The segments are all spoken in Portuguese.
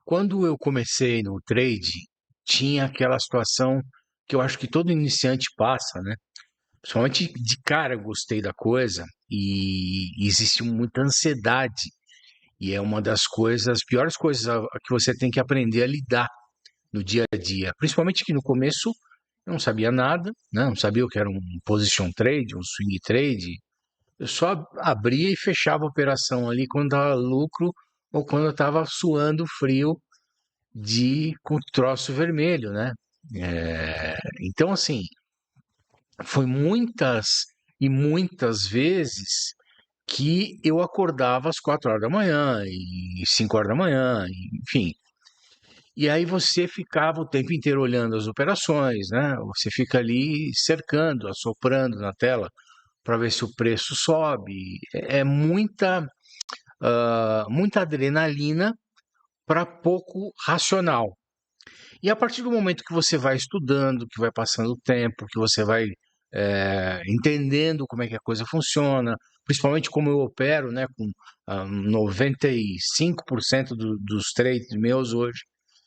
Quando eu comecei no trade, tinha aquela situação que eu acho que todo iniciante passa, né? Principalmente de cara eu gostei da coisa e existe muita ansiedade. E é uma das coisas, as piores coisas a que você tem que aprender a lidar no dia a dia. Principalmente que no começo eu não sabia nada, né? Não sabia o que era um position trade, um swing trade. Eu só abria e fechava a operação ali quando dava lucro ou quando eu estava suando frio com o troço vermelho, né? Então, assim, foi muitas e muitas vezes que eu acordava às 4 horas da manhã e 5 horas da manhã, enfim. E aí você ficava o tempo inteiro olhando as operações, né? Você fica ali cercando, assoprando na tela para ver se o preço sobe. É muita, muita adrenalina para pouco racional. E a partir do momento que você vai estudando, que vai passando o tempo, que você vai entendendo como é que a coisa funciona, principalmente como eu opero, né, com 95% dos trades meus hoje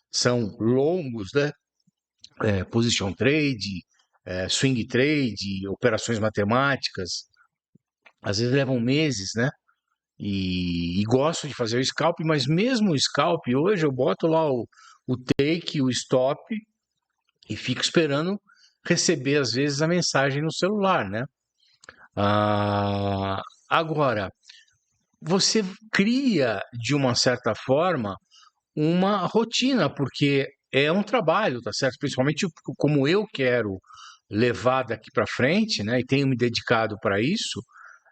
são longos, né, position trade, swing trade, operações matemáticas, às vezes levam meses, né, e gosto de fazer o scalp, mas mesmo o scalp, hoje eu boto lá o take, o stop, e fico esperando receber, às vezes, a mensagem no celular, né? Ah, agora, você cria, de uma certa forma, uma rotina, porque é um trabalho, tá certo? Principalmente como eu quero levar daqui para frente, né? E tenho me dedicado para isso.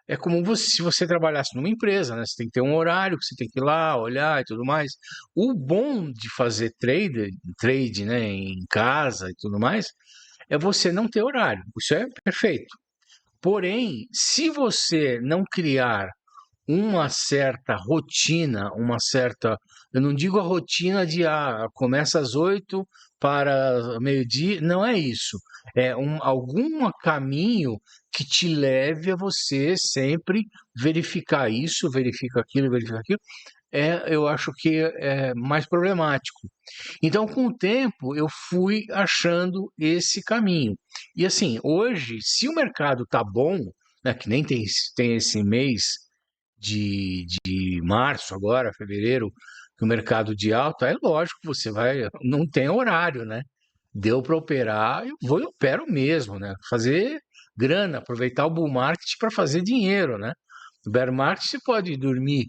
É como se você trabalhasse numa empresa, né? Você tem que ter um horário que você tem que ir lá, olhar e tudo mais. O bom de fazer trade, né, em casa e tudo mais, é você não ter horário. Isso é perfeito. Porém, se você não criar uma certa rotina, eu não digo a rotina de começa às 8 para meio-dia, não é isso. É algum caminho que te leve a você sempre verificar isso, verificar aquilo, verificar aquilo. Eu acho que é mais problemático. Então, com o tempo, eu fui achando esse caminho. E assim, hoje, se o mercado tá bom, né, que nem tem esse mês de março agora, fevereiro, que o mercado de alta, é lógico que você vai, não tem horário, né? Deu para operar, eu opero mesmo, né? Fazer grana, aproveitar o bull market para fazer dinheiro, né? O bear market você pode dormir,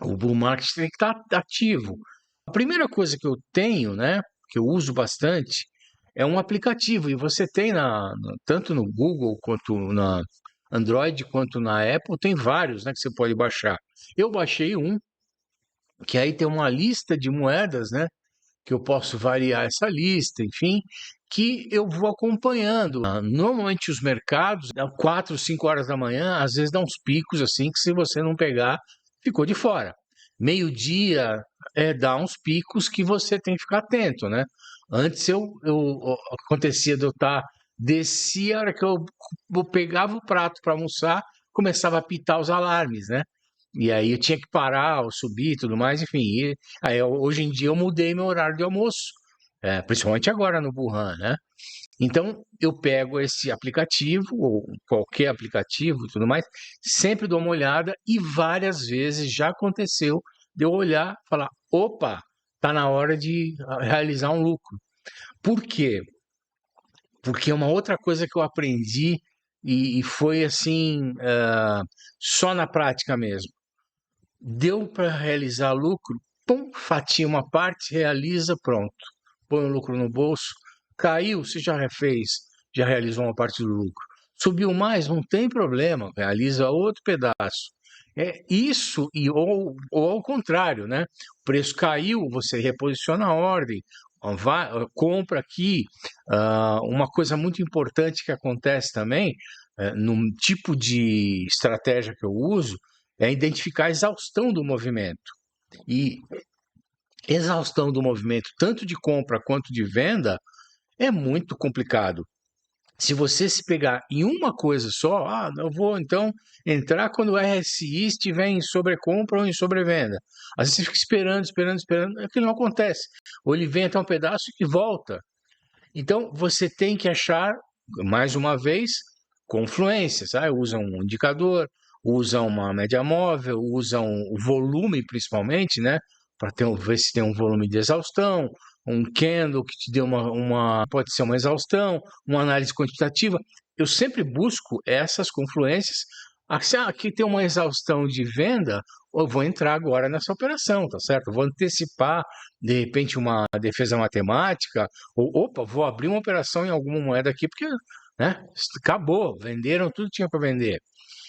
o bull market tem que estar ativo. A primeira coisa que eu tenho, né, que eu uso bastante, é um aplicativo. E você tem tanto no Google quanto na Android quanto na Apple, tem vários, né, que você pode baixar. Eu baixei um, que aí tem uma lista de moedas, né, que eu posso variar essa lista, enfim, que eu vou acompanhando. Normalmente os mercados, às 4, 5 horas da manhã, às vezes dá uns picos assim que se você não pegar, ficou de fora. Meio-dia dá uns picos que você tem que ficar atento, né? Antes acontecia de eu estar, descia, a hora que eu pegava o prato para almoçar, começava a apitar os alarmes, né? E aí eu tinha que parar, ou subir e tudo mais, enfim. Hoje em dia eu mudei meu horário de almoço, principalmente agora no Wuhan, né? Então eu pego esse aplicativo, ou qualquer aplicativo e tudo mais, sempre dou uma olhada e várias vezes já aconteceu de eu olhar e falar: opa, tá na hora de realizar um lucro. Por quê? Porque é uma outra coisa que eu aprendi e foi assim, só na prática mesmo. Deu para realizar lucro, pum, fatia uma parte, realiza, pronto. Põe o lucro no bolso. Caiu, você já refez, já realizou uma parte do lucro. Subiu mais, não tem problema, realiza outro pedaço. É isso, ou ao contrário, né? O preço caiu, você reposiciona a ordem, compra aqui. Uma coisa muito importante que acontece também, num tipo de estratégia que eu uso, é identificar a exaustão do movimento. E exaustão do movimento, tanto de compra quanto de venda, é muito complicado. Se você se pegar em uma coisa só, eu vou então entrar quando o RSI estiver em sobrecompra ou em sobrevenda. Às vezes você fica esperando, esperando, esperando, aquilo não acontece. Ou ele vem até um pedaço e volta. Então você tem que achar, mais uma vez, confluências. Usa um indicador, usa uma média móvel, usa o volume principalmente, né? Para ver se tem um volume de exaustão, um candle que te dê pode ser uma exaustão, uma análise quantitativa. Eu sempre busco essas confluências. Se aqui tem uma exaustão de venda, eu vou entrar agora nessa operação, tá certo? Eu vou antecipar, de repente, uma defesa matemática, ou, opa, vou abrir uma operação em alguma moeda aqui, porque, né, acabou, venderam tudo que tinha para vender.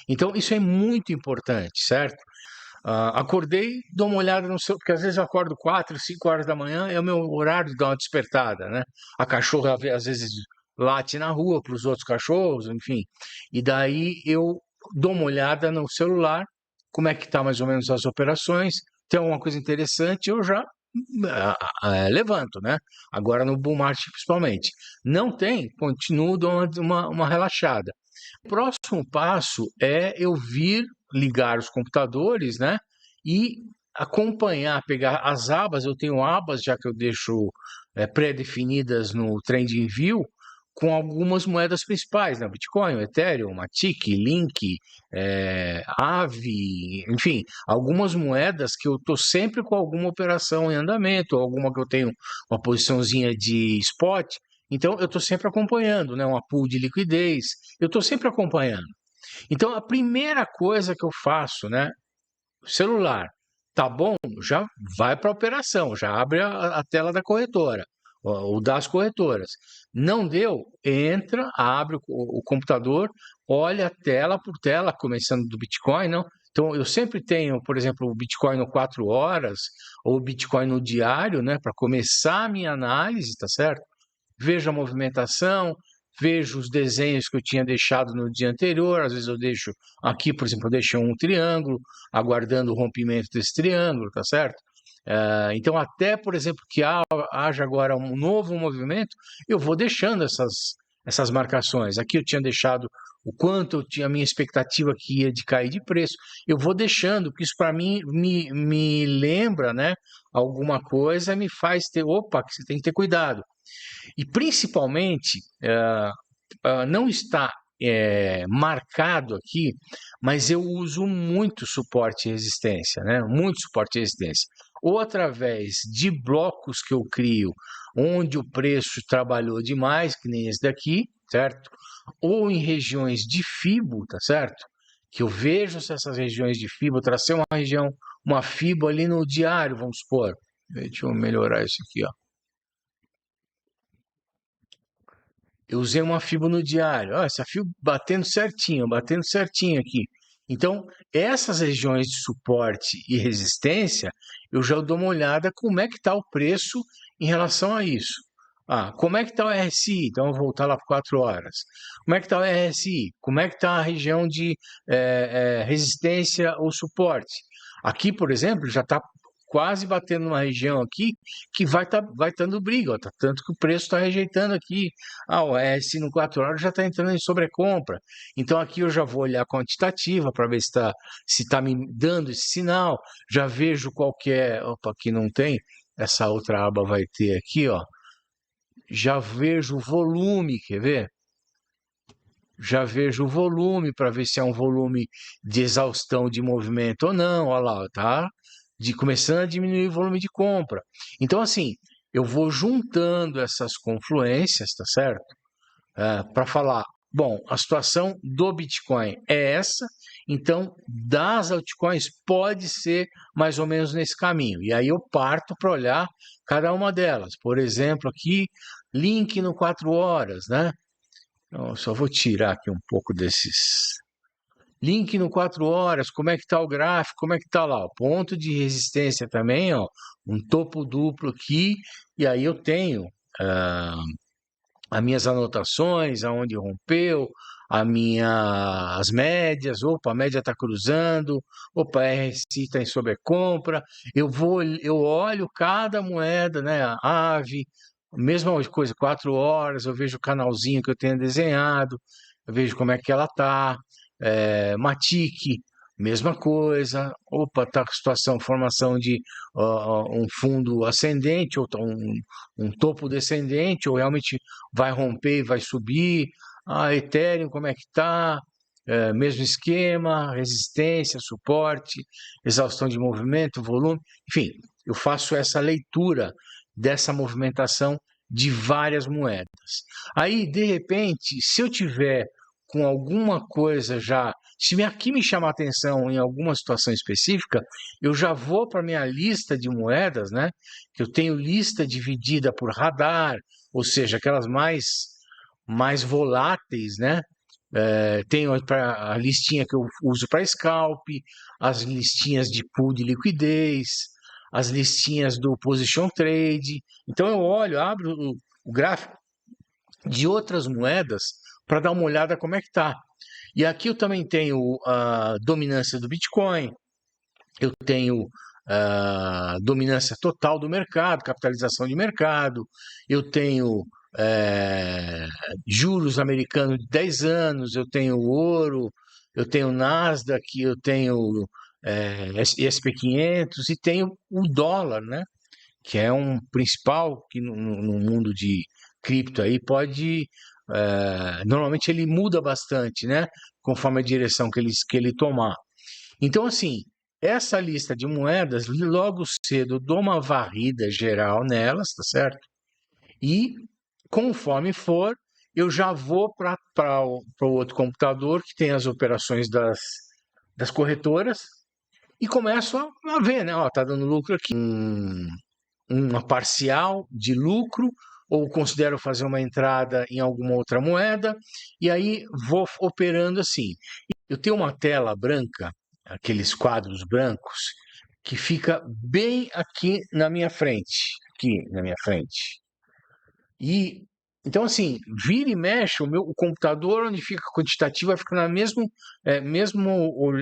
Então, isso é muito importante, certo? Acordei, dou uma olhada no seu, porque às vezes eu acordo 4, 5 horas da manhã, é o meu horário de dar uma despertada, né? A cachorra às vezes late na rua para os outros cachorros, enfim. E daí eu dou uma olhada no celular, como é que está mais ou menos as operações, tem alguma coisa interessante, eu já levanto, né? Agora no bull market principalmente. Não tem, continuo dando uma relaxada. O próximo passo é eu ligar os computadores, né? E acompanhar, pegar as abas. Eu tenho abas já que eu deixo pré-definidas no TradingView com algumas moedas principais, né? Bitcoin, Ethereum, Matic, Link, Aave, enfim, algumas moedas que eu estou sempre com alguma operação em andamento, ou alguma que eu tenho uma posiçãozinha de spot. Então, eu estou sempre acompanhando, né? Uma pool de liquidez, eu estou sempre acompanhando. Então, a primeira coisa que eu faço, né? Celular, tá bom? Já vai para a operação, já abre a tela da corretora, ou das corretoras. Não deu? Entra, abre o computador, olha tela por tela, começando do Bitcoin, não? Então, eu sempre tenho, por exemplo, o Bitcoin no 4 horas, ou o Bitcoin no diário, né? Para começar a minha análise, tá certo? Vejo a movimentação, vejo os desenhos que eu tinha deixado no dia anterior. Às vezes eu deixo aqui, por exemplo, eu deixo um triângulo, aguardando o rompimento desse triângulo, tá certo? Então, até, por exemplo, que haja agora um novo movimento, eu vou deixando essas marcações. Aqui eu tinha deixado o quanto eu tinha a minha expectativa que ia de cair de preço. Eu vou deixando, porque isso para mim me lembra, né? Alguma coisa me faz ter, opa, que você tem que ter cuidado. E principalmente, não está marcado aqui, mas eu uso muito suporte e resistência, né? Muito suporte e resistência. Ou através de blocos que eu crio, onde o preço trabalhou demais, que nem esse daqui, certo? Ou em regiões de FIBO, tá certo? Que eu vejo se essas regiões de FIBO, tracei uma FIBO ali no diário, vamos supor. Deixa eu melhorar isso aqui, ó. Eu usei uma fibra no diário. Essa fibra batendo certinho aqui. Então, essas regiões de suporte e resistência, eu já dou uma olhada como é que está o preço em relação a isso. Como é que está o RSI? Então, eu vou voltar lá por 4 horas. Como é que está o RSI? Como é que está a região de resistência ou suporte? Aqui, por exemplo, já está quase batendo numa região aqui que vai dando briga, ó, tanto que o preço está rejeitando aqui. O RSI no 4 horas já está entrando em sobrecompra. Então aqui eu já vou olhar a quantitativa para ver se tá me dando esse sinal. Já vejo qual que é. Opa, aqui não tem. Essa outra aba vai ter aqui, ó. Já vejo o volume, quer ver? Já vejo o volume para ver se é um volume de exaustão de movimento ou não. Olha lá, tá? Começando a diminuir o volume de compra. Então, assim, eu vou juntando essas confluências, tá certo? Para falar, bom, a situação do Bitcoin é essa, então das altcoins pode ser mais ou menos nesse caminho. E aí eu parto para olhar cada uma delas. Por exemplo, aqui, link no 4 horas, né? Então, eu só vou tirar aqui um pouco desses. Link no 4 horas, como é que está o gráfico, como é que está lá? O ponto de resistência também, ó, um topo duplo aqui, e aí eu tenho as minhas anotações, aonde rompeu, as médias, opa, a média está cruzando, opa, a RSI está em sobrecompra, eu olho cada moeda, né, a AVE, mesma coisa, 4 horas, eu vejo o canalzinho que eu tenho desenhado, eu vejo como é que ela tá. Matic, mesma coisa. Opa, tá com situação, formação de um fundo ascendente, ou tá um topo descendente, ou realmente vai romper e vai subir. Ethereum, como é que tá? Mesmo esquema, resistência, suporte, exaustão de movimento, volume, enfim, eu faço essa leitura dessa movimentação de várias moedas. Aí, de repente, se eu tiver com alguma coisa já, se aqui me chamar atenção em alguma situação específica, eu já vou para minha lista de moedas, né? Que eu tenho lista dividida por radar, ou seja, aquelas mais voláteis, né? Tenho a listinha que eu uso para scalp, as listinhas de pool de liquidez, as listinhas do position trade. Então eu olho, abro o gráfico de outras moedas para dar uma olhada como é que está. E aqui eu também tenho a dominância do Bitcoin, eu tenho a dominância total do mercado, capitalização de mercado, eu tenho juros americanos de 10 anos, eu tenho ouro, eu tenho Nasdaq, eu tenho SP500 e tenho o dólar, né? Que é um principal que no mundo de cripto aí pode. Normalmente ele muda bastante, né? Conforme a direção que ele tomar. Então, assim, essa lista de moedas, logo cedo eu dou uma varrida geral nelas, tá certo? E conforme for, eu já vou para o outro computador que tem as operações das corretoras e começo a ver, né? Ó, tá dando lucro aqui, uma parcial de lucro, ou considero fazer uma entrada em alguma outra moeda, e aí vou operando assim. Eu tenho uma tela branca, aqueles quadros brancos, que fica bem aqui na minha frente. Aqui na minha frente. E então, assim, vira e mexe, o computador onde fica quantitativa fica no mesmo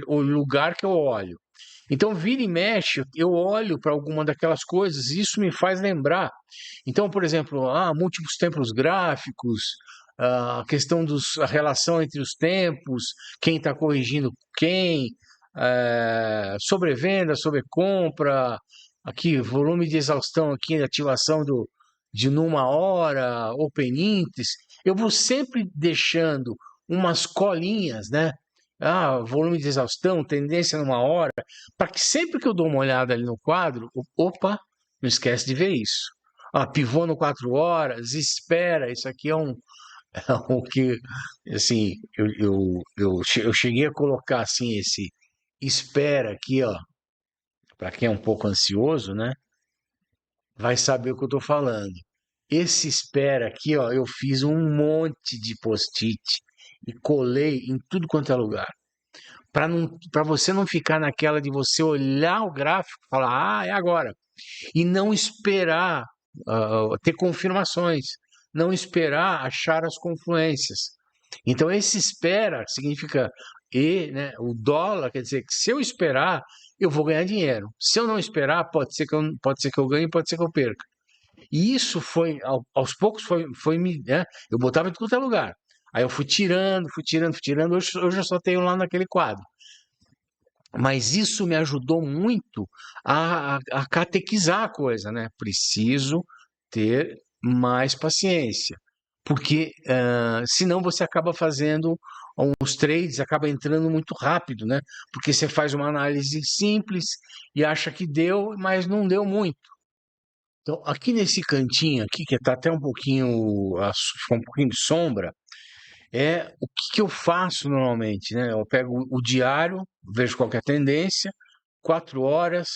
o lugar que eu olho. Então, vira e mexe, eu olho para alguma daquelas coisas e isso me faz lembrar. Então, por exemplo, múltiplos tempos gráficos, a questão a relação entre os tempos, quem está corrigindo quem, sobrevenda, sobrecompra, aqui, volume de exaustão aqui, ativação de numa hora, open interest, eu vou sempre deixando umas colinhas, né? Volume de exaustão, tendência numa hora, para que sempre que eu dou uma olhada ali no quadro, opa, não esquece de ver isso. Pivô no 4 horas, espera, isso aqui é um que, assim, eu cheguei a colocar assim esse espera aqui, ó, para quem é um pouco ansioso, né? Vai saber o que eu estou falando. Esse espera aqui, ó, eu fiz um monte de post-it e colei em tudo quanto é lugar. Para você não ficar naquela de você olhar o gráfico e falar, é agora. E não esperar ter confirmações. Não esperar achar as confluências. Então, esse espera significa né, o dólar, quer dizer que se eu esperar, eu vou ganhar dinheiro. Se eu não esperar, pode ser que eu ganhe, pode ser que eu perca. E isso foi, aos poucos, foi me, né? Eu botava em todo lugar. Aí eu fui tirando, fui tirando, fui tirando. Hoje eu só tenho lá naquele quadro. Mas isso me ajudou muito a catequizar a coisa, né? Preciso ter mais paciência, porque senão você acaba fazendo uns trades, acaba entrando muito rápido, né? Porque você faz uma análise simples e acha que deu, mas não deu muito. Então, aqui nesse cantinho aqui, que está até um pouquinho, ficou um pouquinho de sombra, o que eu faço normalmente, né? Eu pego o diário, vejo qual que é a tendência, 4 horas,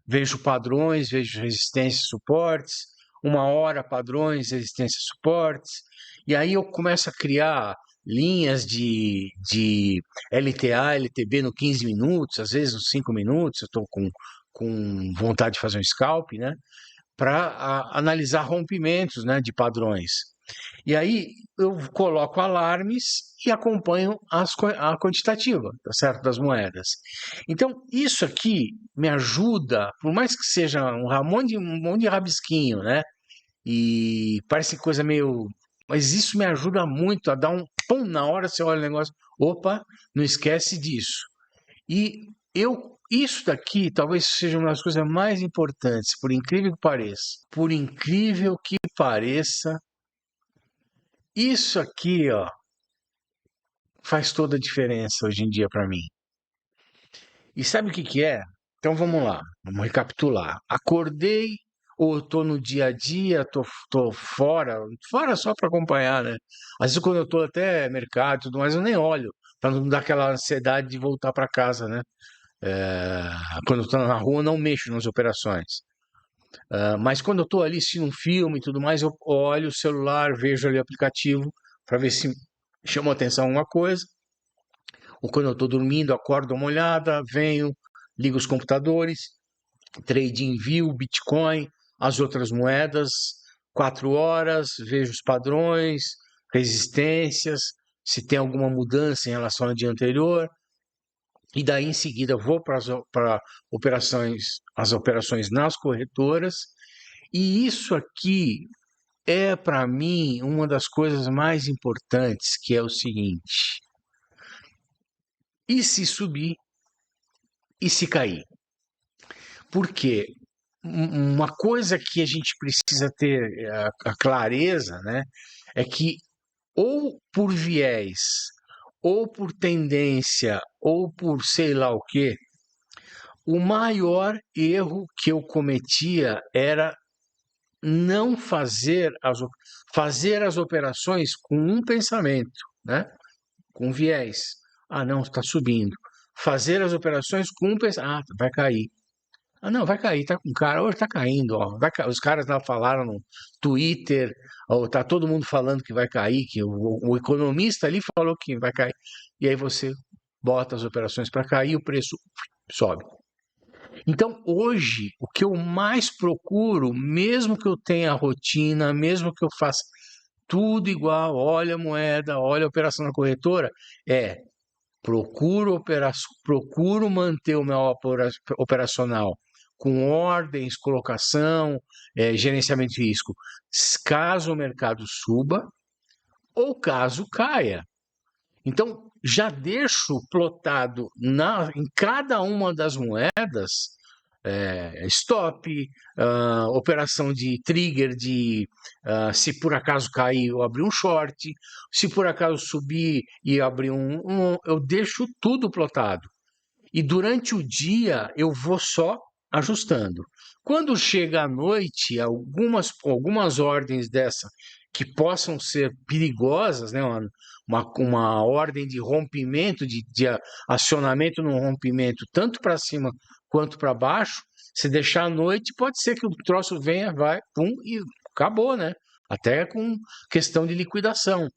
vejo padrões, vejo resistências, suportes, 1 hora padrões, resistências, suportes, e aí eu começo a criar linhas de LTA, LTB no 15 minutos, às vezes nos 5 minutos, eu estou com vontade de fazer um scalp, né? Para analisar rompimentos, né, de padrões. E aí eu coloco alarmes e acompanho a quantitativa, tá certo? Das moedas. Então, isso aqui me ajuda, por mais que seja um monte de rabisquinho, né? e parece coisa meio. Mas isso me ajuda muito a dar um pum na hora você olha o negócio. Opa, não esquece disso. E isso daqui talvez seja uma das coisas mais importantes, por incrível que pareça. Por incrível que pareça, isso aqui, ó, faz toda a diferença hoje em dia para mim. E sabe o que que é? Então vamos lá, vamos recapitular. Acordei, ou eu tô no dia a dia, tô fora só para acompanhar, né? Às vezes quando eu tô até mercado e tudo mais, eu nem olho, para não dar aquela ansiedade de voltar para casa, né? Quando eu tô na rua, eu não mexo nas operações. Mas quando eu tô ali assistindo um filme e tudo mais, eu olho o celular, vejo ali o aplicativo para ver se chama atenção alguma coisa. Ou quando eu estou dormindo, acordo, dou uma olhada, venho, ligo os computadores, TradingView, Bitcoin, as outras moedas, 4 horas, vejo os padrões, resistências, se tem alguma mudança em relação ao dia anterior, e daí em seguida vou para as operações nas corretoras, e isso aqui é para mim uma das coisas mais importantes, que é o seguinte: e se subir e se cair? Porque uma coisa que a gente precisa ter a clareza, né, é que ou por viés, ou por tendência, ou por sei lá o quê, o maior erro que eu cometia era não fazer as operações com um pensamento, né, com viés. Ah, não, está subindo. Fazer as operações com um pensamento. Ah, vai cair. Ah, não, vai cair, tá com cara, hoje tá caindo, ó. Os caras lá falaram no Twitter, ó, tá todo mundo falando que vai cair, que o economista ali falou que vai cair. E aí você bota as operações para cair e o preço sobe. Então, hoje, o que eu mais procuro, mesmo que eu tenha rotina, mesmo que eu faça tudo igual, olha a moeda, olha a operação na corretora, é procuro manter o meu operacional com ordens, colocação, gerenciamento de risco, caso o mercado suba ou caso caia. Então, já deixo plotado em cada uma das moedas stop, operação de trigger de se por acaso cair eu abrir um short, se por acaso subir e abrir eu deixo tudo plotado. E durante o dia eu vou só ajustando. Quando chega à noite, algumas ordens dessa que possam ser perigosas, né? Uma ordem de rompimento, de acionamento no rompimento, tanto para cima quanto para baixo, se deixar à noite, pode ser que o troço venha, vai, pum, e acabou, né? Até com questão de liquidação.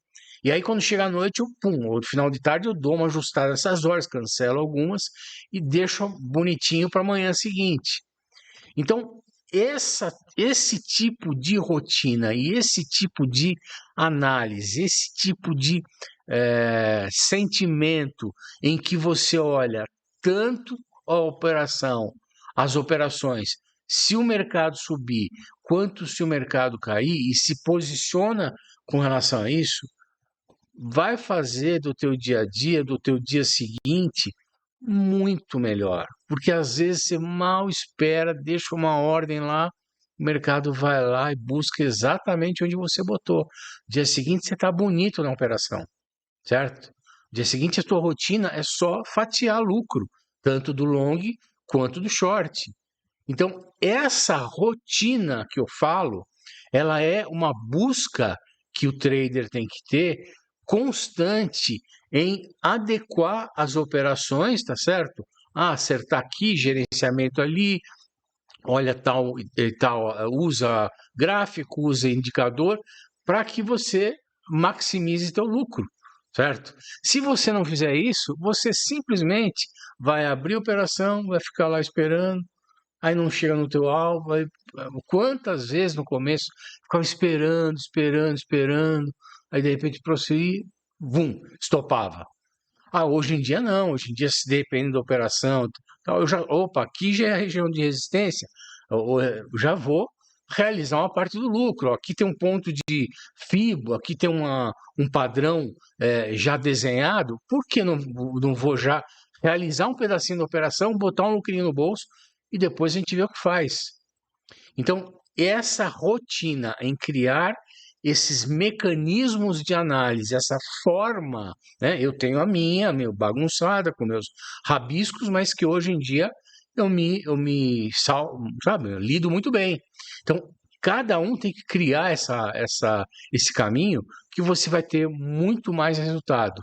E aí, quando chega à noite, ou no final de tarde, eu dou uma ajustada nessas horas, cancelo algumas e deixo bonitinho para amanhã seguinte. Então, esse tipo de rotina e esse tipo de análise, esse tipo de sentimento em que você olha tanto as operações, se o mercado subir, quanto se o mercado cair, e se posiciona com relação a isso, vai fazer do teu dia a dia, do teu dia seguinte, muito melhor. Porque às vezes você mal espera, deixa uma ordem lá, o mercado vai lá e busca exatamente onde você botou. Dia seguinte você está bonito na operação, certo? Dia seguinte a tua rotina é só fatiar lucro, tanto do long quanto do short. Então, essa rotina que eu falo, ela é uma busca que o trader tem que ter constante em adequar as operações, tá certo? Ah, acertar aqui, gerenciamento ali, olha tal e tal, usa gráfico, usa indicador, para que você maximize teu lucro, certo? Se você não fizer isso, você simplesmente vai abrir a operação, vai ficar lá esperando, aí não chega no teu alvo, aí, quantas vezes no começo ficava esperando, esperando, esperando, aí de repente prosseguia, vum, estopava. Ah, hoje em dia não, hoje em dia se depende da operação, tal, opa, aqui já é a região de resistência, eu já vou realizar uma parte do lucro. Aqui tem um ponto de FIBO, aqui tem um padrão já desenhado, por que não vou já realizar um pedacinho da operação, botar um lucrinho no bolso e depois a gente vê o que faz? Então, essa rotina em criar esses mecanismos de análise, essa forma, né? Eu tenho a minha, meio bagunçada, com meus rabiscos, mas que hoje em dia sabe, eu lido muito bem. Então, cada um tem que criar esse caminho que você vai ter muito mais resultado.